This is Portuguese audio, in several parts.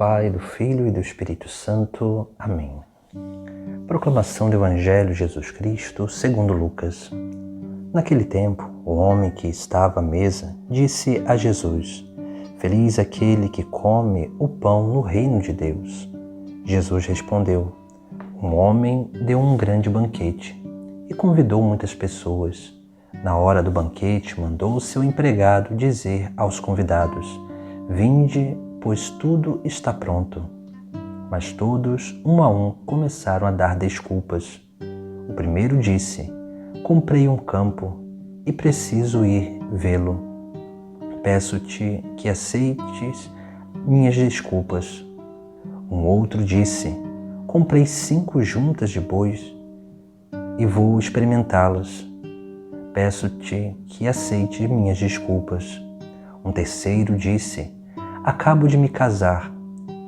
Pai, do Filho e do Espírito Santo. Amém. Proclamação do Evangelho de Jesus Cristo segundo Lucas. Naquele tempo, o homem que estava à mesa disse a Jesus: Feliz aquele que come o pão no reino de Deus. Jesus respondeu: Um homem deu um grande banquete e convidou muitas pessoas. Na hora do banquete, mandou seu empregado dizer aos convidados: Vinde, pois tudo está pronto. Mas todos, um a um, começaram a dar desculpas. O primeiro disse: Comprei um campo e preciso ir vê-lo. Peço-te que aceites minhas desculpas. Um outro disse: Comprei 5 juntas de bois e vou experimentá-las. Peço-te que aceites minhas desculpas. Um terceiro disse: Acabo de me casar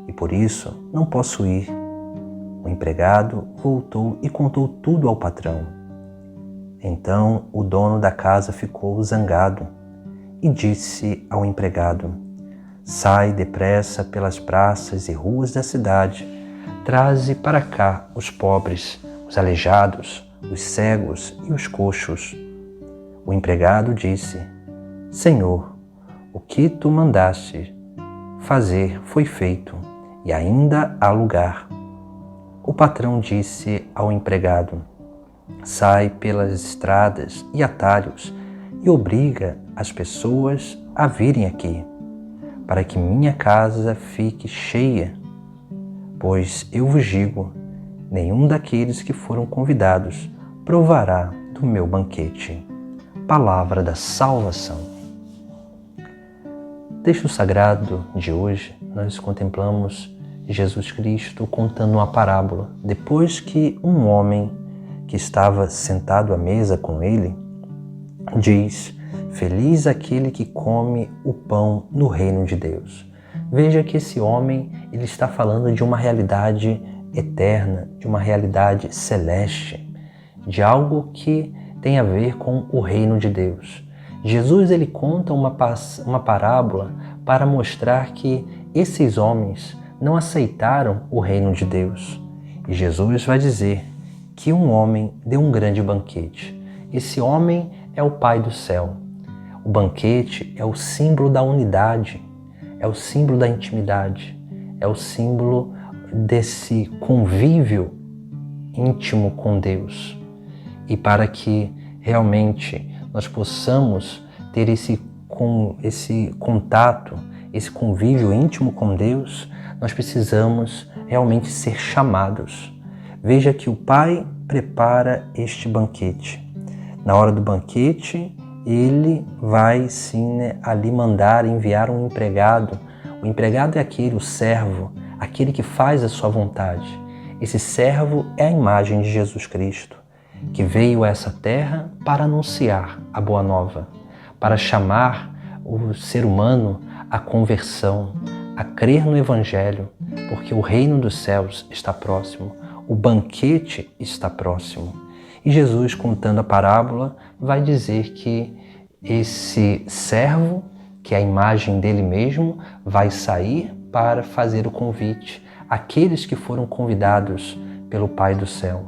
e por isso não posso ir. O empregado voltou e contou tudo ao patrão. Então o dono da casa ficou zangado e disse ao empregado: Sai depressa pelas praças e ruas da cidade, traze para cá os pobres, os aleijados, os cegos e os coxos. O empregado disse: Senhor, o que tu mandaste fazer foi feito, e ainda há lugar. O patrão disse ao empregado: Sai pelas estradas e atalhos e obriga as pessoas a virem aqui, para que minha casa fique cheia. Pois eu vos digo, nenhum daqueles que foram convidados provará do meu banquete. Palavra da salvação. Texto sagrado de hoje, nós contemplamos Jesus Cristo contando uma parábola. Depois que um homem que estava sentado à mesa com ele diz: Feliz aquele que come o pão no reino de Deus. Veja que esse homem ele está falando de uma realidade eterna, de uma realidade celeste, de algo que tem a ver com o reino de Deus. Jesus ele conta uma parábola para mostrar que esses homens não aceitaram o reino de Deus. E Jesus vai dizer que um homem deu um grande banquete. Esse homem é o Pai do céu. O banquete é o símbolo da unidade, é o símbolo da intimidade, é o símbolo desse convívio íntimo com Deus. E para que realmente nós possamos ter esse contato, esse convívio íntimo com Deus, nós precisamos realmente ser chamados. Veja que o Pai prepara este banquete. Na hora do banquete, ele vai sim ali mandar, enviar um empregado. O empregado é o servo, aquele que faz a sua vontade. Esse servo é a imagem de Jesus Cristo, que veio a essa terra para anunciar a boa nova, para chamar o ser humano à conversão, a crer no Evangelho, porque o reino dos céus está próximo, o banquete está próximo. E Jesus, contando a parábola, vai dizer que esse servo, que é a imagem dele mesmo, vai sair para fazer o convite àqueles que foram convidados pelo Pai do céu,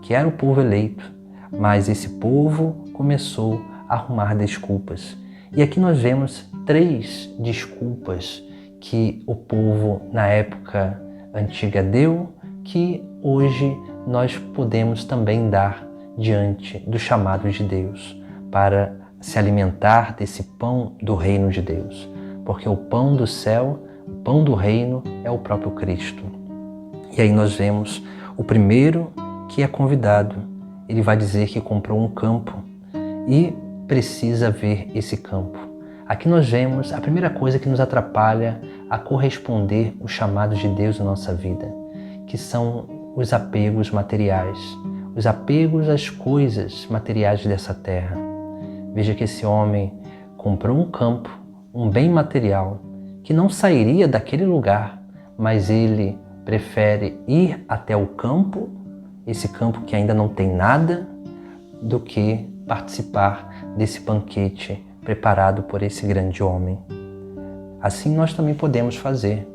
que era o povo eleito, mas esse povo começou a arrumar desculpas. E aqui nós vemos 3 desculpas que o povo na época antiga deu, que hoje nós podemos também dar diante do chamado de Deus, para se alimentar desse pão do reino de Deus. Porque o pão do céu, o pão do reino é o próprio Cristo. E aí nós vemos o primeiro que é convidado. Ele vai dizer que comprou um campo e precisa ver esse campo. Aqui nós vemos a primeira coisa que nos atrapalha a corresponder o chamado de Deus na nossa vida, que são os apegos materiais, os apegos às coisas materiais dessa terra. Veja que esse homem comprou um campo, um bem material, que não sairia daquele lugar, mas ele prefere ir até o campo, esse campo que ainda não tem nada, do que participar desse banquete preparado por esse grande homem. Assim nós também podemos fazer.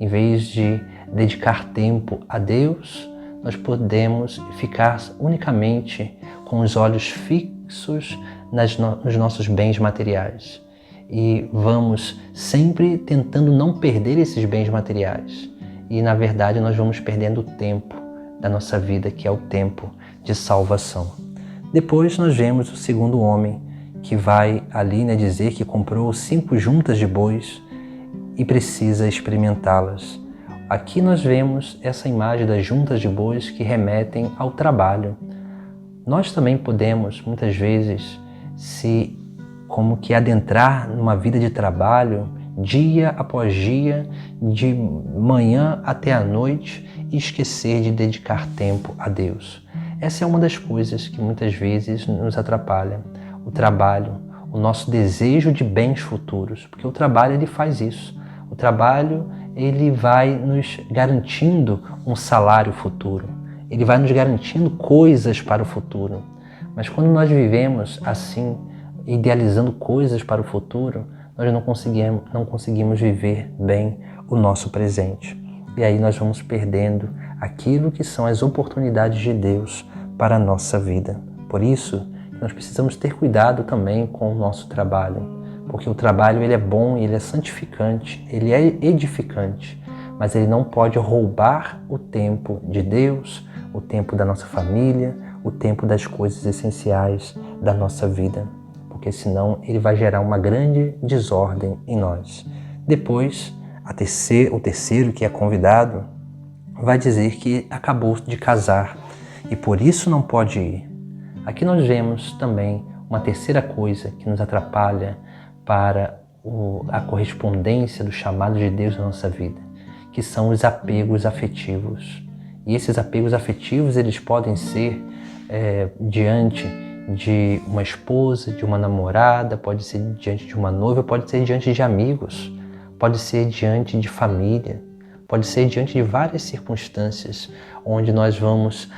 em vez de dedicar tempo a Deus, nós podemos ficar unicamente com os olhos fixos nos nossos bens materiais. E vamos sempre tentando não perder esses bens materiais. E, na verdade, nós vamos perdendo o tempo da nossa vida, que é o tempo de salvação. Depois nós vemos o segundo homem, que vai ali dizer que comprou 5 juntas de bois e precisa experimentá-las. Aqui nós vemos essa imagem das juntas de bois que remetem ao trabalho. Nós também podemos, muitas vezes, como que adentrar numa vida de trabalho, dia após dia, de manhã até a noite, e esquecer de dedicar tempo a Deus. Essa é uma das coisas que muitas vezes nos atrapalha. O trabalho, o nosso desejo de bens futuros, porque o trabalho ele faz isso. O trabalho ele vai nos garantindo um salário futuro, ele vai nos garantindo coisas para o futuro. Mas quando nós vivemos assim, idealizando coisas para o futuro, nós não conseguimos viver bem o nosso presente. E aí nós vamos perdendo aquilo que são as oportunidades de Deus para a nossa vida. Por isso, nós precisamos ter cuidado também com o nosso trabalho, porque o trabalho ele é bom, ele é santificante, ele é edificante, mas ele não pode roubar o tempo de Deus, o tempo da nossa família, o tempo das coisas essenciais da nossa vida, porque senão ele vai gerar uma grande desordem em nós. Depois, o terceiro que é convidado vai dizer que acabou de casar e por isso não pode ir. Aqui nós vemos também uma terceira coisa que nos atrapalha para a correspondência do chamado de Deus na nossa vida, que são os apegos afetivos. E esses apegos afetivos eles podem ser diante de uma esposa, de uma namorada, pode ser diante de uma noiva, pode ser diante de amigos, pode ser diante de família, pode ser diante de várias circunstâncias onde nós vamos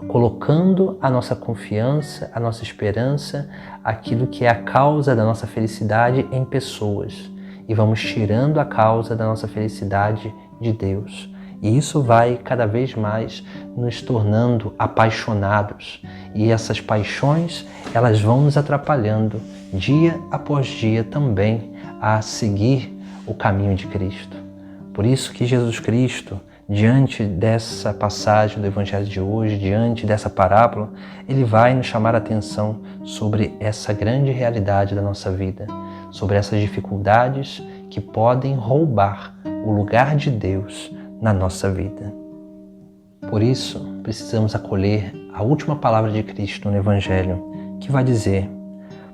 colocando a nossa confiança, a nossa esperança, aquilo que é a causa da nossa felicidade em pessoas. E vamos tirando a causa da nossa felicidade de Deus. E isso vai cada vez mais nos tornando apaixonados. E essas paixões, elas vão nos atrapalhando dia após dia também a seguir o caminho de Cristo. Por isso que Jesus Cristo, diante dessa passagem do Evangelho de hoje, diante dessa parábola, ele vai nos chamar a atenção sobre essa grande realidade da nossa vida, sobre essas dificuldades que podem roubar o lugar de Deus na nossa vida. Por isso, precisamos acolher a última palavra de Cristo no Evangelho, que vai dizer: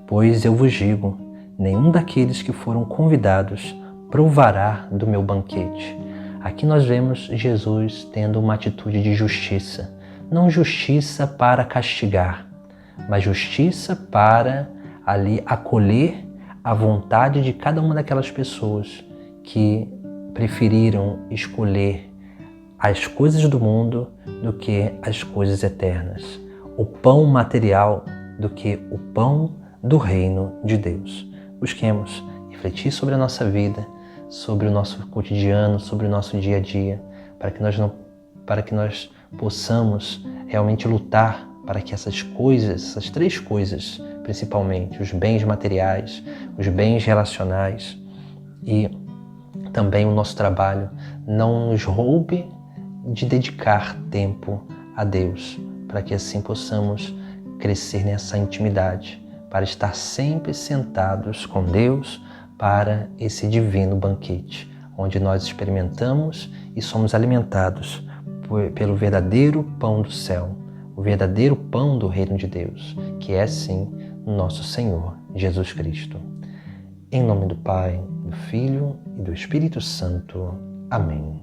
"Pois eu vos digo, nenhum daqueles que foram convidados provará do meu banquete." Aqui nós vemos Jesus tendo uma atitude de justiça. Não justiça para castigar, mas justiça para ali acolher a vontade de cada uma daquelas pessoas que preferiram escolher as coisas do mundo do que as coisas eternas. O pão material do que o pão do reino de Deus. Busquemos refletir sobre a nossa vida, sobre o nosso cotidiano, sobre o nosso dia a dia, para que nós possamos realmente lutar para que essas coisas, essas 3 coisas, principalmente os bens materiais, os bens relacionais e também o nosso trabalho, não nos roube de dedicar tempo a Deus, para que assim possamos crescer nessa intimidade, para estar sempre sentados com Deus, para esse divino banquete, onde nós experimentamos e somos alimentados pelo verdadeiro pão do céu, o verdadeiro pão do reino de Deus, que é sim nosso Senhor Jesus Cristo. Em nome do Pai, do Filho e do Espírito Santo. Amém.